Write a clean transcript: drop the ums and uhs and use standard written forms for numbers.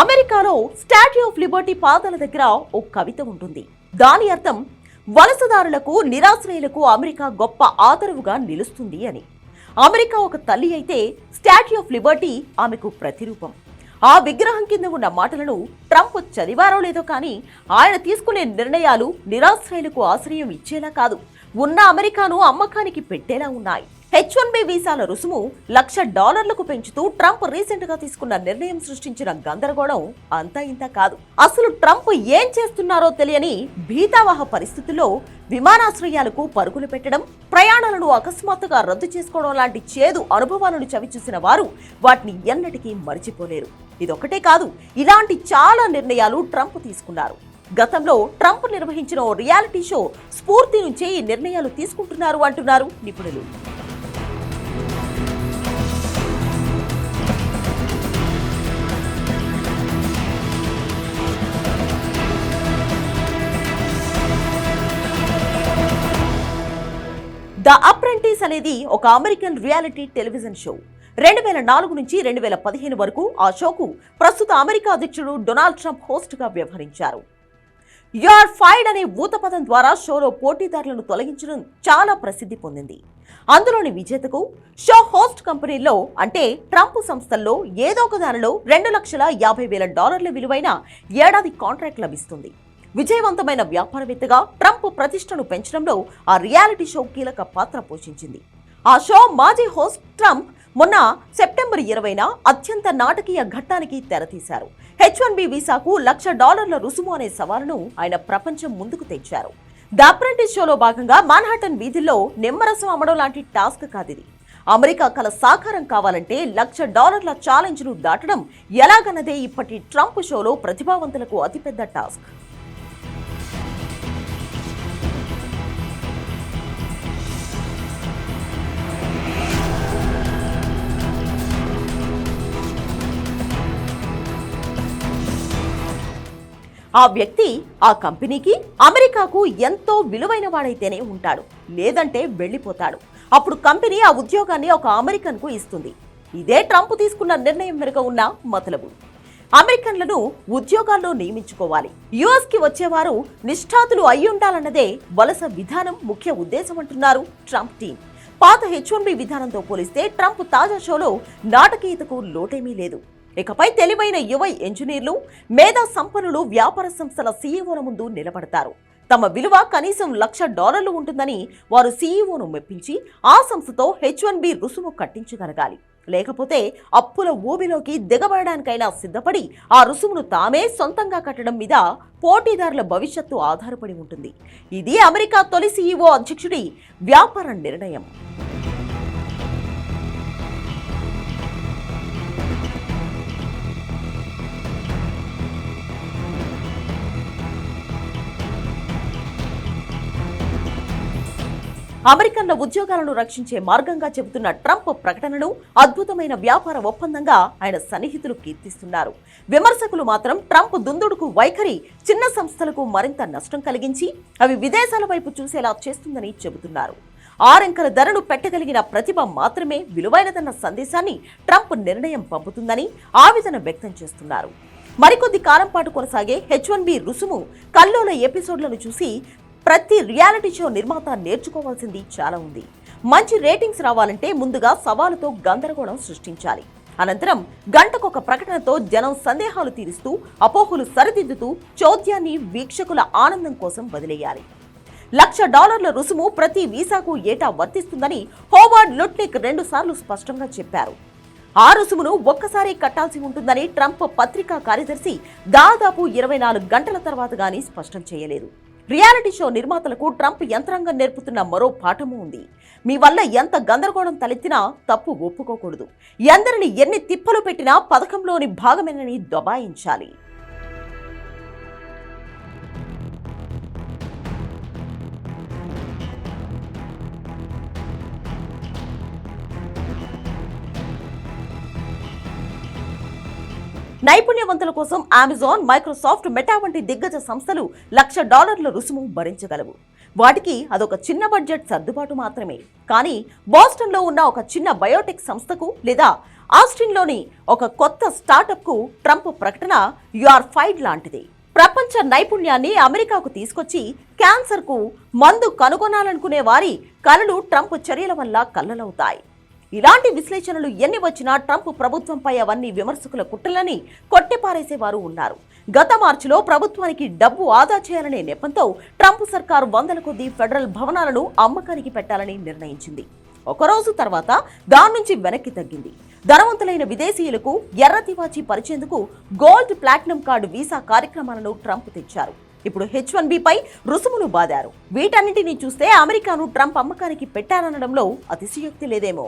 అమెరికాలో statue of Liberty పాదాల దగ్గర ఓ కవిత ఉంటుంది. దాని అర్థం వలసదారులకు, నిరాశ్రయులకు అమెరికా గొప్ప ఆదరవుగా నిలుస్తుంది అని. అమెరికా ఒక తల్లి అయితే స్టాట్యూ ఆఫ్ లిబర్టీ ఆమెకు ప్రతిరూపం. ఆ విగ్రహం కింద ఉన్న మాటలను ట్రంప్ చదివారో లేదో కానీ ఆయన తీసుకునే నిర్ణయాలు నిరాశ్రయులకు ఆశ్రయం ఇచ్చేలా కాదు, ఉన్న అమెరికాను అమ్మకానికి పెట్టేలా ఉన్నాయి. H-1B వీసాల రుసుము $1,00,000 పెంచుతూ ట్రంప్ రీసెంట్ గా తీసుకున్న నిర్ణయం సృష్టించిన గందరగోళం అంతా ఇంత కాదు. అసలు ట్రంప్ ఏం చేస్తున్నారో తెలియని భీతావహ పరిస్థితుల్లో విమానాశ్రయాలకు పరుగులు పెట్టడం, ప్రయాణాలను అకస్మాత్తుగా రద్దు చేసుకోవడం లాంటి చేదు అనుభవాలను చవిచూసిన వారు వాటిని ఎన్నటికీ మరిచిపోలేరు. ఇదొక్కటే కాదు, ఇలాంటి చాలా నిర్ణయాలు ట్రంప్ తీసుకున్నారు. గతంలో ట్రంప్ నిర్వహించిన ఓ రియాలిటీ షో స్ఫూర్తి నుంచే ఈ నిర్ణయాలు తీసుకుంటున్నారు అంటున్నారు నిపుణులు. ద అప్రెంటిస్ అనేది ఒక అమెరికన్ రియాలిటీ టెలివిజన్ షో. 2004 నుంచి 2015 వరకు ఆ షోకు ప్రస్తుత అమెరికా అధ్యక్షుడు డొనాల్డ్ ట్రంప్ హోస్ట్ గా వ్యవహరించారు. యు ఆర్ ఫైర్డ్ అనే ఊతపదం ద్వారా షోలో పోటీదారులను తొలగించడం చాలా ప్రసిద్ధి పొందింది. అందులోని విజేతకు షో హోస్ట్ కంపెనీల్లో అంటే ట్రంప్ సంస్థల్లో ఏదో ఒక దానిలో $2,50,000 విలువైన ఏడాది కాంట్రాక్ట్ లభిస్తుంది. విజయవంతమైన వ్యాపారవేత్తగా ట్రంప్ ప్రతిష్టను పెంచడంలో ఆ రియాలిటీ షో కీలక పాత్ర పోషించింది. ఆ షో మాజీ హోస్ట్ ట్రంప్ మొన్న సెప్టెంబర్ 20న అత్యంత నాటకీయ ఘట్టానికి తెరతీశారు. H-1B వీసాకు $1,00,000 రుసుము అనే సవాలును ఆయన ప్రపంచం ముందుకు తెచ్చారు. ద అప్రెంటిస్ షోలో భాగంగా మాన్హాటన్ వీధుల్లో నిమ్మరసం అమ్మడం లాంటి టాస్క్ కాదిది. అమెరికా కల సాకారం కావాలంటే $1,00,000 ఛాలెంజ్ ను దాటడం ఎలాగన్నదే ఇప్పటి ట్రంప్ షోలో ప్రతిభావంతులకు అతిపెద్ద టాస్క్. ఆ వ్యక్తి ఆ కంపెనీకి, అమెరికాకు ఎంతో విలువైన వాడైతేనే ఉంటాడు, లేదంటే వెళ్లిపోతాడు. అప్పుడు కంపెనీ ఆ ఉద్యోగాన్ని ఒక అమెరికన్ కు ఇస్తుంది. ఇదే ట్రంప్ తీసుకున్న నిర్ణయం వెనుక ఉన్న మతలబు. అమెరికన్లను ఉద్యోగాల్లో నియమించుకోవాలి, యుఎస్ కి వచ్చేవారు నిష్ఠాతులు అయ్యుండాలన్నదే వలస విధానం ముఖ్య ఉద్దేశం అంటున్నారు ట్రంప్ టీం. పాత H-1B విధానంతో పోలిస్తే ట్రంప్ తాజా షోలో నాటకీయతకు లోటేమీ లేదు. ఇకపై తెలివైన యువ ఇంజనీర్లు, మేధా సంపన్నులు వ్యాపార సంస్థల సీఈఓల ముందు నిలబడతారు. తమ విలువ కనీసం $1,00,000 ఉంటుందని వారు సీఈఓను మెప్పించి ఆ సంస్థతో H-1B రుసుము కట్టించగలగాలి. లేకపోతే అప్పుల ఊబిలోకి దిగబడడానికైనా సిద్ధపడి ఆ రుసుమును తామే సొంతంగా కట్టడం మీద పోటీదారుల భవిష్యత్తు ఆధారపడి ఉంటుంది. ఇది అమెరికా తొలి సీఈఓ అధ్యక్షుడి వ్యాపార నిర్ణయం. అమెరికన్ల ఉద్యోగాలను రక్షించే మార్గంగా చెబుతున్న ట్రంప్ ప్రకటనను అద్భుతమైన వ్యాపార ఒప్పందంగా ఆయన సన్నిహితులు కీర్తిస్తున్నారు. విమర్శకులు మాత్రం ట్రంప్ దుందుడుకు వైఖరి చిన్న సంస్థలకు మరింత నష్టం కలిగించి అవి విదేశాల వైపు చూసేలా చేస్తుందని చెబుతున్నారు. 6 అంకెల ధరను పెట్టగలిగిన ప్రతిభ మాత్రమే విలువైనదన్న సందేశాన్ని ట్రంప్ నిర్ణయం పంపుతుందని ఆవేదన వ్యక్తం చేస్తున్నారు. మరికొద్ది కాలం పాటు కొనసాగే H-1B రుసుము కల్లోల ఎపిసోడ్లను చూసి ప్రతి రియాలిటీ షో నిర్మాత నేర్చుకోవాల్సింది చాలా ఉంది. మంచి రేటింగ్స్ రావాలంటే ముందుగా సవాలుతో గందరగోళం సృష్టించాలి. అనంతరం గంటకొక ప్రకటనతో జనం సందేహాలు తీరుస్తూ, అపోహలు సరిదిద్దుతూ చోద్యాన్ని వీక్షకుల ఆనందం కోసం వదిలేయాలి. $1,00,000 రుసుము ప్రతి వీసాకు ఏటా వర్తిస్తుందని హోవార్డ్ లుట్నిక్ 2 సార్లు స్పష్టంగా చెప్పారు. ఆ రుసుమును ఒక్కసారి కట్టాల్సి ఉంటుందని ట్రంప్ పత్రికా కార్యదర్శి దాదాపు 24 గంటల తర్వాత గానీ స్పష్టం చేయలేదు. రియాలిటీ షో నిర్మాతలకు ట్రంప్ యంత్రాంగం నేర్పుతున్న మరో పాఠము ఉంది. మీ వల్ల ఎంత గందరగోళం తలెత్తినా తప్పు ఒప్పుకోకూడదు. ఎందరిని ఎన్ని తిప్పలు పెట్టినా పథకంలోని భాగమేనని దబాయించాలి. నైపుణ్యవంతుల కోసం అమెజాన్, మైక్రోసాఫ్ట్, మెటా వంటి దిగ్గజ సంస్థలు $1,00,000 రుసుము భరించగలవు. వాటికి అదొక చిన్న బడ్జెట్ సర్దుబాటు మాత్రమే. కానీ బోస్టన్లో ఉన్న ఒక చిన్న బయోటెక్ సంస్థకు లేదా ఆస్టిన్లోని ఒక కొత్త స్టార్టప్కు ట్రంప్ ప్రకటన యు ఆర్ ఫైడ్ లాంటిది. ప్రపంచ నైపుణ్యాన్ని అమెరికాకు తీసుకొచ్చి క్యాన్సర్కు మందు కనుగొనాలనుకునే వారి కలలు ట్రంప్ చర్యల వల్ల కల్లలవుతాయి. ఇలాంటి విశ్లేషణలు ఎన్ని వచ్చినా ట్రంప్ ప్రభుత్వంపై అవన్నీ విమర్శకుల కుట్రలని కొట్టిపారేసేవారు ఉన్నారు. గత మార్చిలో ప్రభుత్వానికి డబ్బు ఆదా చేయాలనే నెపంతో ట్రంప్ సర్కారు వందల కొద్దీ ఫెడరల్ భవనాలను అమ్మకానికి పెట్టాలని నిర్ణయించింది. ఒకరోజు తర్వాత దాని నుంచి వెనక్కి తగ్గింది. ధనవంతులైన విదేశీయులకు ఎర్ర తివాచీ పరిచేందుకు గోల్డ్ ప్లాటినం కార్డు వీసా కార్యక్రమాలను ట్రంప్ తెచ్చారు. ఇప్పుడు H1B పై రుసుములు బాదారు. వీటన్నింటినీ చూస్తే అమెరికాను ట్రంప్ అమ్మకానికి పెట్టారనడంలో అతిశయోక్తి లేదేమో.